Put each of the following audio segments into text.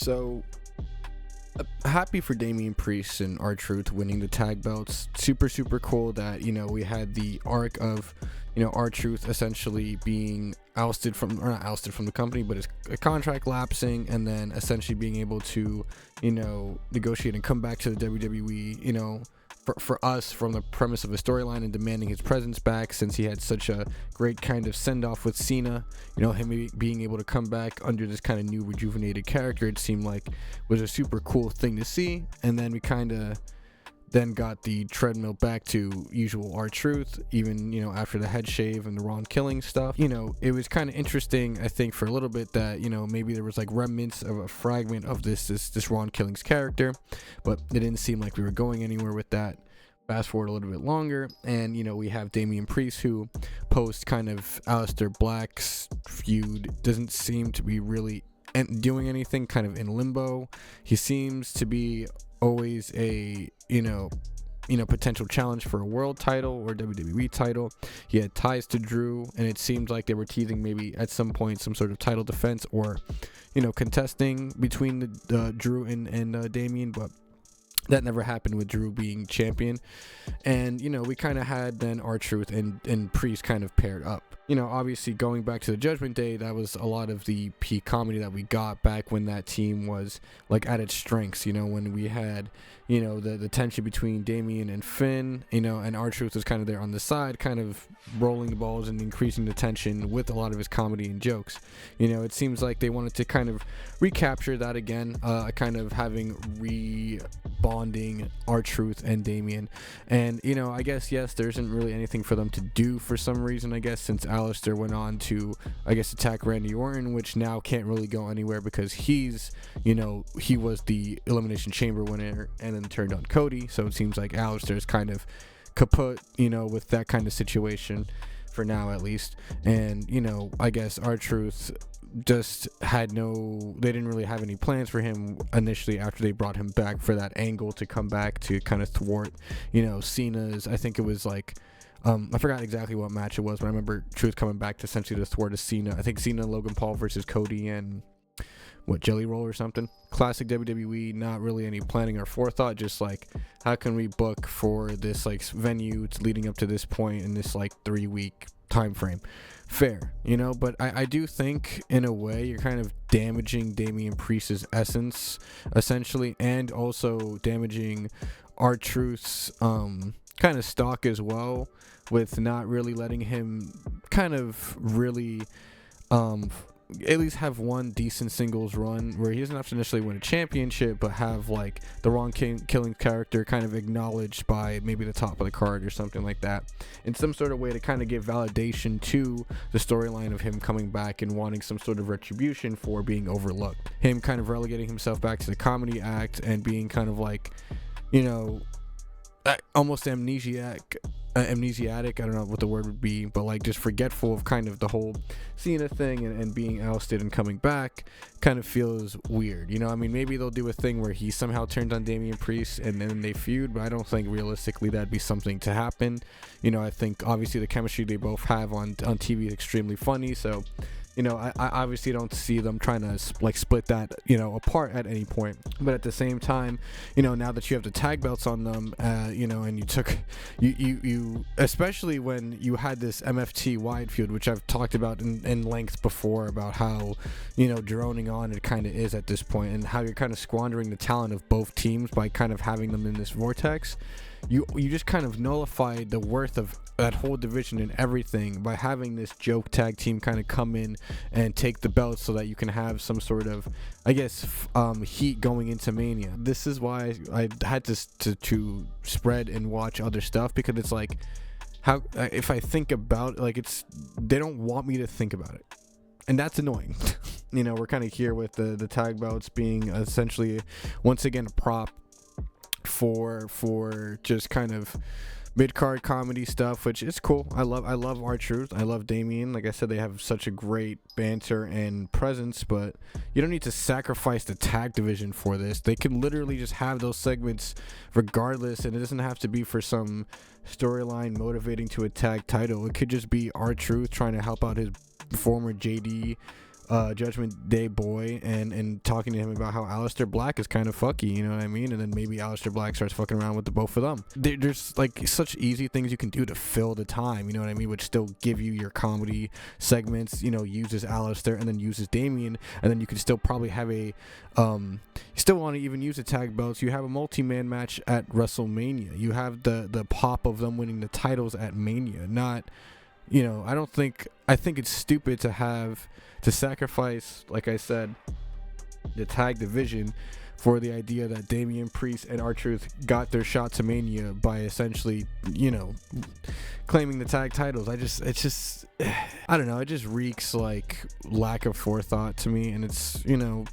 So happy for Damian Priest and R-Truth winning the tag belts. Super cool that we had the arc of R-Truth essentially being ousted from, or not ousted from the company, but his contract lapsing, and then essentially being able to negotiate and come back to the WWE. For us, from the premise of a storyline and demanding his presence back, since he had such a great kind of send-off with Cena. Him being able to come back under this kind of new rejuvenated character, it seemed like was a super cool thing to see. And then we kind of then got the treadmill back to usual R-Truth, even after the head shave and the Ron Killing stuff. It was kind of interesting, I think, for a little bit that maybe there was like remnants of a fragment of this Ron Killing's character, but it didn't seem like we were going anywhere with that. Fast forward a little bit longer, and we have Damian Priest, who post kind of Aleister Black's feud doesn't seem to be really doing anything, kind of in limbo. He seems to be always a potential challenge for a world title or WWE title. He had ties to Drew, and it seemed like they were teasing maybe at some point some sort of title defense or contesting between the Drew and Damian, but that never happened with Drew being champion. And we kind of had then R-Truth and Priest kind of paired up. Obviously going back to the Judgment Day, that was a lot of the peak comedy that we got back when that team was like at its strengths, when we had the tension between Damian and Finn, and R-Truth was kind of there on the side, kind of rolling the balls and increasing the tension with a lot of his comedy and jokes. It seems like they wanted to kind of recapture that again, kind of having rebonding R-Truth and Damian. And I guess, yes, there isn't really anything for them to do for some reason, I guess, since Aleister went on to, I guess, attack Randy Orton, which now can't really go anywhere because he's he was the Elimination Chamber winner and then turned on Cody. So it seems like Aleister is kind of kaput, with that kind of situation for now, at least. And I guess R-Truth just had they didn't really have any plans for him initially after they brought him back for that angle to come back to kind of thwart Cena's, I think it was like I forgot exactly what match it was, but I remember Truth coming back to essentially to thwart a Cena. I think Cena and Logan Paul versus Cody and Jelly Roll or something. Classic WWE, not really any planning or forethought, just like, how can we book for this like venue leading up to this point in this like 3-week time frame? Fair, but I do think in a way you're kind of damaging Damian Priest's essence essentially, and also damaging R-Truth's kind of stock as well, with not really letting him kind of really at least have one decent singles run where he doesn't have to necessarily win a championship, but have like the Ron Killing character kind of acknowledged by maybe the top of the card or something like that, in some sort of way to kind of give validation to the storyline of him coming back and wanting some sort of retribution for being overlooked. Him kind of relegating himself back to the comedy act and being kind of like, almost amnesiac, I don't know what the word would be, but like just forgetful of kind of the whole Cena thing and being ousted and coming back kind of feels weird. Maybe they'll do a thing where he somehow turns on Damian Priest and then they feud, but I don't think realistically that'd be something to happen. I think obviously the chemistry they both have on TV is extremely funny, so I obviously don't see them trying to like split that apart at any point. But at the same time, now that you have the tag belts on them, and you took you especially when you had this MFT wide feud, which I've talked about in length before, about how droning on it kind of is at this point, and how you're kind of squandering the talent of both teams by kind of having them in this vortex. You just kind of nullified the worth of that whole division and everything by having this joke tag team kind of come in and take the belts so that you can have some sort of, I guess, heat going into Mania. This is why I had to spread and watch other stuff, because it's like, how if I think about it, like, they don't want me to think about it, and that's annoying. We're kind of here with the tag belts being essentially once again a prop for just kind of mid-card comedy stuff, which is cool. I love R-Truth. I love Damian. Like I said, they have such a great banter and presence, but you don't need to sacrifice the tag division for this. They can literally just have those segments regardless, and it doesn't have to be for some storyline motivating to a tag title. It could just be R-Truth trying to help out his former JD Judgment Day boy and talking to him about how Aleister Black is kind of fucky, you know what I mean? And then maybe Aleister Black starts fucking around with the both of them. There's like such easy things you can do to fill the time, you know what I mean? Which still give you your comedy segments, you know, uses Aleister and then uses Damian, and then you can still probably have a you still want to even use the tag belts. You have a multi-man match at WrestleMania. You have the pop of them winning the titles at Mania. Not, you know, I think it's stupid to sacrifice, like I said, the tag division for the idea that Damian Priest and R-Truth got their shot to Mania by essentially, you know, claiming the tag titles. I don't know, it just reeks like lack of forethought to me, and it's, you know,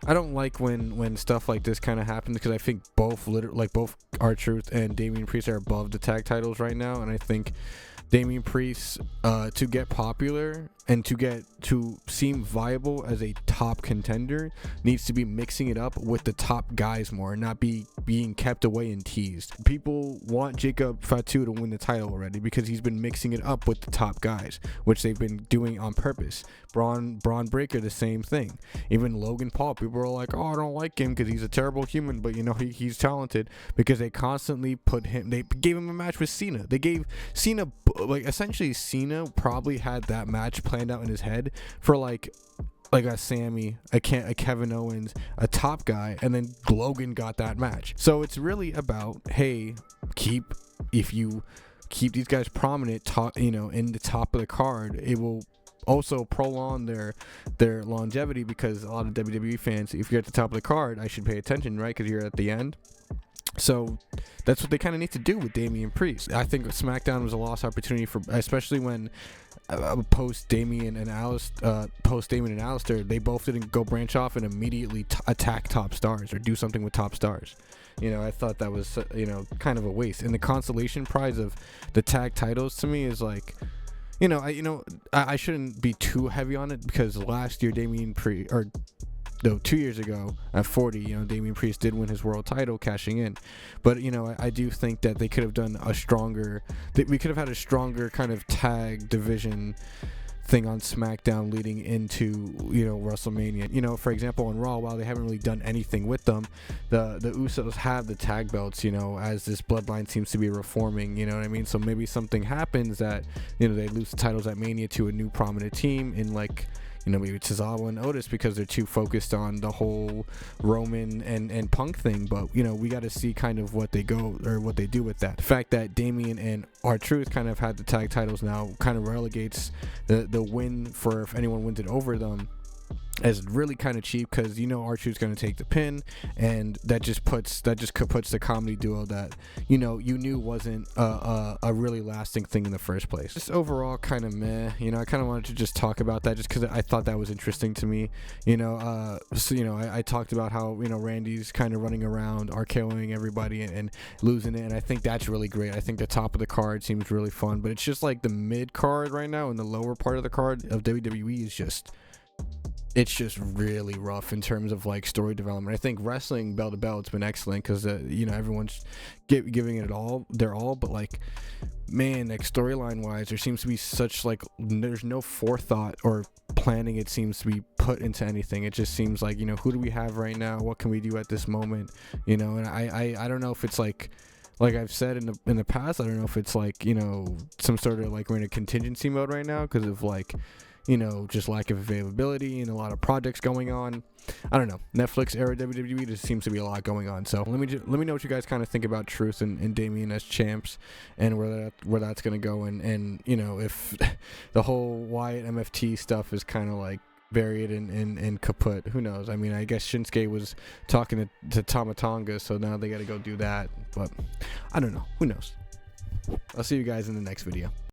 I don't like when stuff like this kind of happens, because I think both R-Truth and Damian Priest are above the tag titles right now, and I think Damian Priest, to get popular and to seem viable as a top contender, needs to be mixing it up with the top guys more, and not being kept away and teased. People want Jacob Fatu to win the title already because he's been mixing it up with the top guys, which they've been doing on purpose. Braun Breaker, the same thing. Even Logan Paul, people are like, oh, I don't like him because he's a terrible human, but you know, he's talented, because they constantly they gave him a match with Cena. They gave Cena, like, essentially Cena probably had that match planned out in his head for like a Sammy, a Kevin Owens, a top guy, and then Logan got that match. So it's really about, hey, if you keep these guys prominent, you know, in the top of the card, it will also prolong their longevity, because a lot of WWE fans, if you're at the top of the card, I should pay attention, right? Because you're at the end. So that's what they kind of need to do with Damian Priest. I think SmackDown was a lost opportunity for, especially when post Damian and Aleister, they both didn't go branch off and immediately attack top stars or do something with top stars. You know, I thought that was, you know, kind of a waste. And the consolation prize of the tag titles to me is like, you know, I shouldn't be too heavy on it, because last year 2 years ago at 40, you know, Damian Priest did win his world title, cashing in. But, you know, I do think that they could have done we could have had a stronger kind of tag division thing on SmackDown leading into, you know, WrestleMania. You know, for example, on Raw, while they haven't really done anything with them, the Usos have the tag belts, you know, as this bloodline seems to be reforming, you know what I mean? So maybe something happens that, you know, they lose the titles at Mania to a new prominent team in, like, you know, maybe Tozawa and Otis, because they're too focused on the whole Roman and Punk thing. But, you know, we got to see kind of what they do with that. The fact that Damian and R-Truth kind of had the tag titles now kind of relegates the win for, if anyone wins it over them, as really kind of cheap, because, you know, R-Truth's going to take the pin, and that just puts the comedy duo that, you know, you knew wasn't a really lasting thing in the first place. Just overall kind of meh, you know. I kind of wanted to just talk about that just because I thought that was interesting to me, you know. So, you know, I talked about how, you know, Randy's kind of running around RKOing everybody and losing it, and I think that's really great. I think the top of the card seems really fun, but it's just like the mid card right now and the lower part of the card of WWE is just, it's just really rough in terms of like story development. I think wrestling bell to bell, it's been excellent, because you know, everyone's giving it their all, but like, man, like storyline wise, there seems to be such like, there's no forethought or planning, it seems to be put into anything. It just seems like, you know, who do we have right now, what can we do at this moment, you know? And I don't know if it's like I've said in the past, I don't know if it's like, you know, some sort of like we're in a contingency mode right now because of like, you know, just lack of availability and a lot of projects going on. I don't know. Netflix era WWE, just seems to be a lot going on. So let me know what you guys kind of think about Truth and Damian as champs, and where that's gonna go, and you know, if the whole Wyatt MFT stuff is kind of like buried and kaput. Who knows? I mean, I guess Shinsuke was talking to Tama Tonga, so now they got to go do that. But I don't know. Who knows? I'll see you guys in the next video.